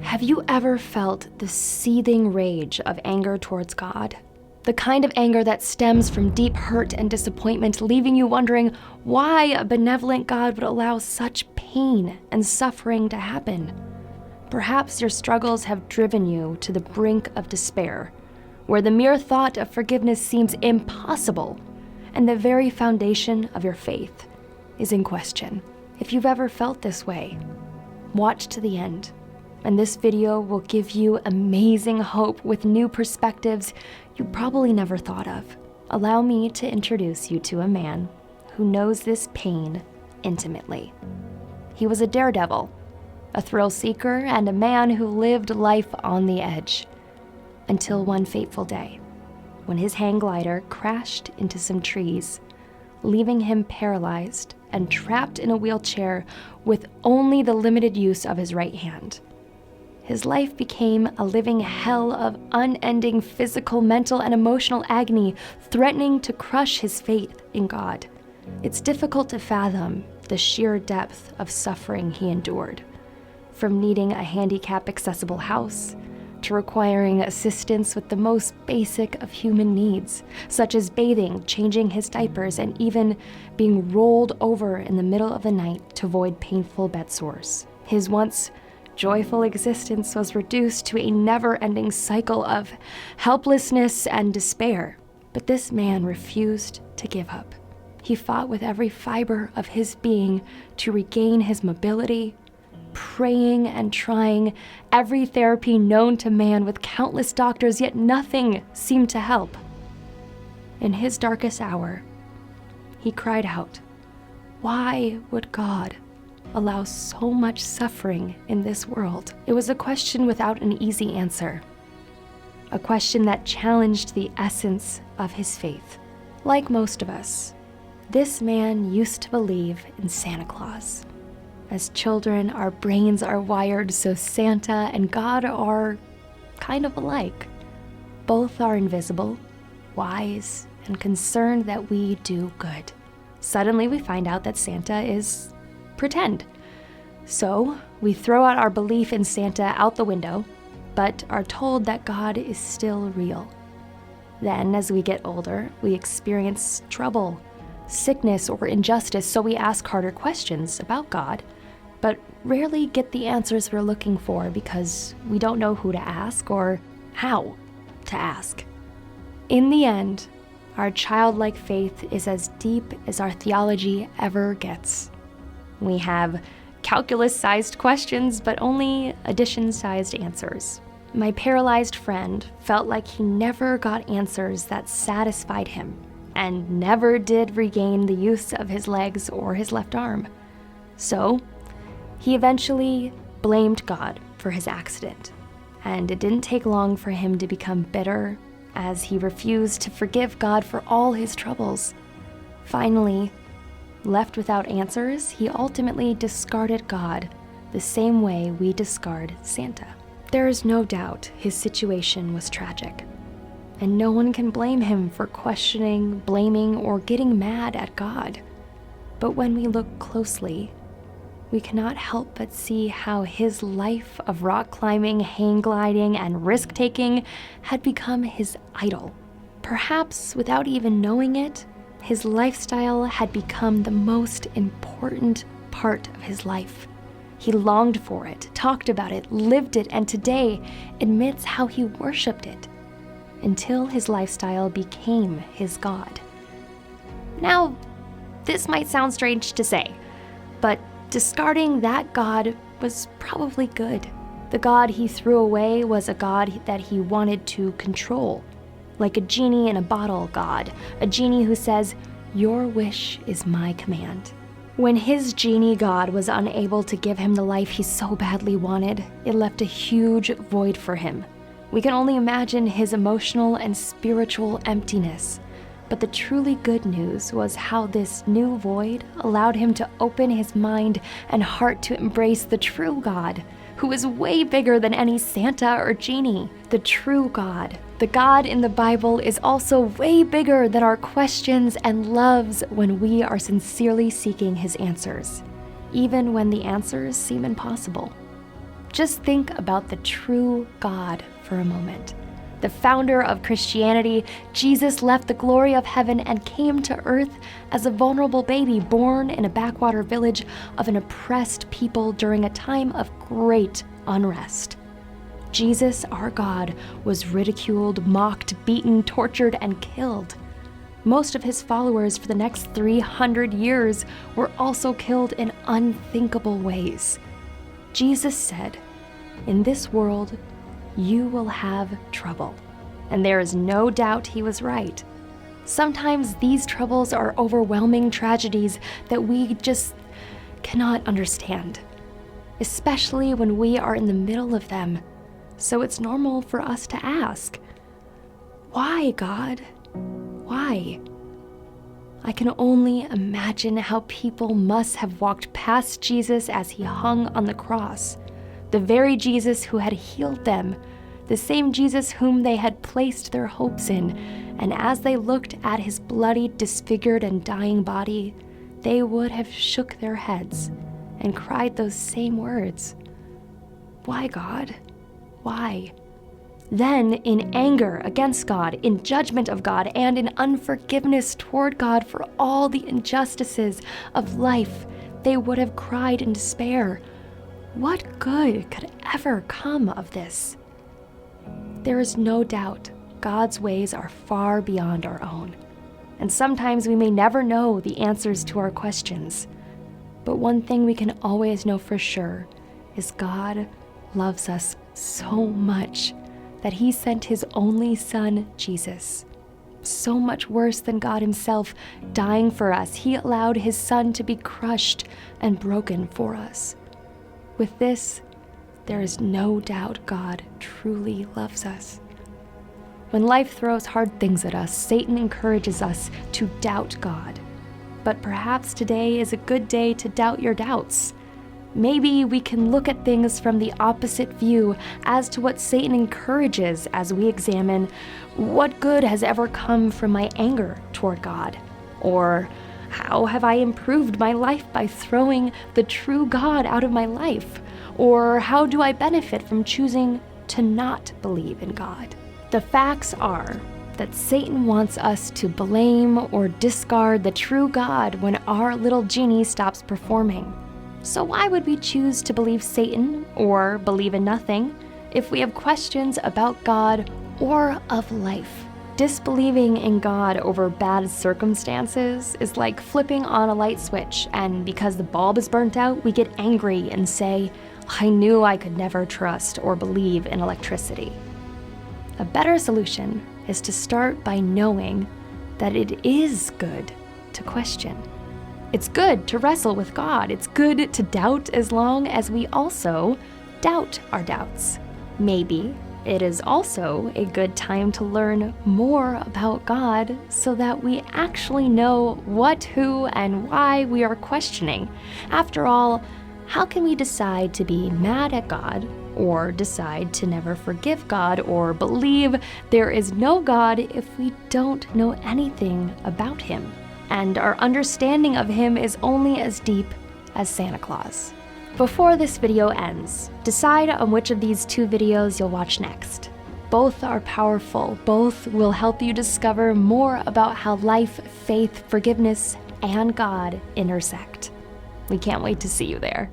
Have you ever felt the seething rage of anger towards God? The kind of anger that stems from deep hurt and disappointment, leaving you wondering why a benevolent God would allow such pain and suffering to happen. Perhaps your struggles have driven you to the brink of despair, where the mere thought of forgiveness seems impossible, and the very foundation of your faith is in question. If you've ever felt this way, watch to the end, and this video will give you amazing hope with new perspectives you probably never thought of. Allow me to introduce you to a man who knows this pain intimately. He was a daredevil, a thrill seeker, and a man who lived life on the edge, until one fateful day, when his hang glider crashed into some trees, leaving him paralyzed and trapped in a wheelchair with only the limited use of his right hand. His life became a living hell of unending physical, mental, and emotional agony, threatening to crush his faith in God. It's difficult to fathom the sheer depth of suffering he endured, from needing a handicap-accessible house to requiring assistance with the most basic of human needs, such as bathing, changing his diapers, and even being rolled over in the middle of the night to avoid painful bed sores. His once joyful existence was reduced to a never-ending cycle of helplessness and despair. But this man refused to give up. He fought with every fiber of his being to regain his mobility, praying and trying every therapy known to man with countless doctors, yet nothing seemed to help. In his darkest hour, he cried out, "Why would God allow so much suffering in this world?" It was a question without an easy answer, a question that challenged the essence of his faith. Like most of us, this man used to believe in Santa Claus. As children, our brains are wired so Santa and God are kind of alike. Both are invisible, wise, and concerned that we do good. Suddenly, we find out that Santa is pretend. So we throw out our belief in Santa out the window, but are told that God is still real. Then, as we get older, we experience trouble, sickness, or injustice, so we ask harder questions about God, but rarely get the answers we're looking for because we don't know who to ask or how to ask. In the end, our childlike faith is as deep as our theology ever gets. We have calculus-sized questions, but only addition-sized answers. My paralyzed friend felt like he never got answers that satisfied him and never did regain the use of his legs or his left arm. So he eventually blamed God for his accident, and it didn't take long for him to become bitter as he refused to forgive God for all his troubles. Finally, left without answers, he ultimately discarded God the same way we discard Santa. There is no doubt his situation was tragic, and no one can blame him for questioning, blaming, or getting mad at God. But when we look closely, we cannot help but see how his life of rock climbing, hang gliding, and risk-taking had become his idol. Perhaps without even knowing it, his lifestyle had become the most important part of his life. He longed for it, talked about it, lived it, and today admits how he worshipped it, until his lifestyle became his God. Now, this might sound strange to say, but discarding that God was probably good. The God he threw away was a God that he wanted to control, like a genie in a bottle God, a genie who says, "Your wish is my command." When his genie God was unable to give him the life he so badly wanted, it left a huge void for him. We can only imagine his emotional and spiritual emptiness. But the truly good news was how this new void allowed him to open his mind and heart to embrace the true God, who is way bigger than any Santa or genie. The true God, the God in the Bible, is also way bigger than our questions and loves when we are sincerely seeking his answers, even when the answers seem impossible. Just think about the true God for a moment. The founder of Christianity, Jesus left the glory of heaven and came to earth as a vulnerable baby born in a backwater village of an oppressed people during a time of great unrest. Jesus, our God, was ridiculed, mocked, beaten, tortured, and killed. Most of his followers for the next 300 years were also killed in unthinkable ways. Jesus said, "In this world, you will have trouble." And there is no doubt he was right. Sometimes these troubles are overwhelming tragedies that we just cannot understand, especially when we are in the middle of them. So it's normal for us to ask, "Why, God? Why?" I can only imagine how people must have walked past Jesus as he hung on the cross, the very Jesus who had healed them, the same Jesus whom they had placed their hopes in, and as they looked at his bloody, disfigured, and dying body, they would have shook their heads and cried those same words. "Why, God? Why?" Then, in anger against God, in judgment of God, and in unforgiveness toward God for all the injustices of life, they would have cried in despair, "What good could ever come of this?" There is no doubt God's ways are far beyond our own, and sometimes we may never know the answers to our questions. But one thing we can always know for sure is God loves us so much that he sent his only son, Jesus. So much worse than God himself dying for us, he allowed his son to be crushed and broken for us. With this, there is no doubt God truly loves us. When life throws hard things at us, Satan encourages us to doubt God. But perhaps today is a good day to doubt your doubts. Maybe we can look at things from the opposite view as to what Satan encourages as we examine what good has ever come from my anger toward God, or how have I improved my life by throwing the true God out of my life, or how do I benefit from choosing to not believe in God? The facts are that Satan wants us to blame or discard the true God when our little genie stops performing. So why would we choose to believe Satan or believe in nothing if we have questions about God or of life? Disbelieving in God over bad circumstances is like flipping on a light switch, and because the bulb is burnt out, we get angry and say, "I knew I could never trust or believe in electricity." A better solution is to start by knowing that it is good to question. It's good to wrestle with God. It's good to doubt as long as we also doubt our doubts. Maybe it is also a good time to learn more about God so that we actually know what, who, and why we are questioning. After all, how can we decide to be mad at God, or decide to never forgive God, or believe there is no God if we don't know anything about him? And our understanding of him is only as deep as Santa Claus. Before this video ends, decide on which of these two videos you'll watch next. Both are powerful. Both will help you discover more about how life, faith, forgiveness, and God intersect. We can't wait to see you there.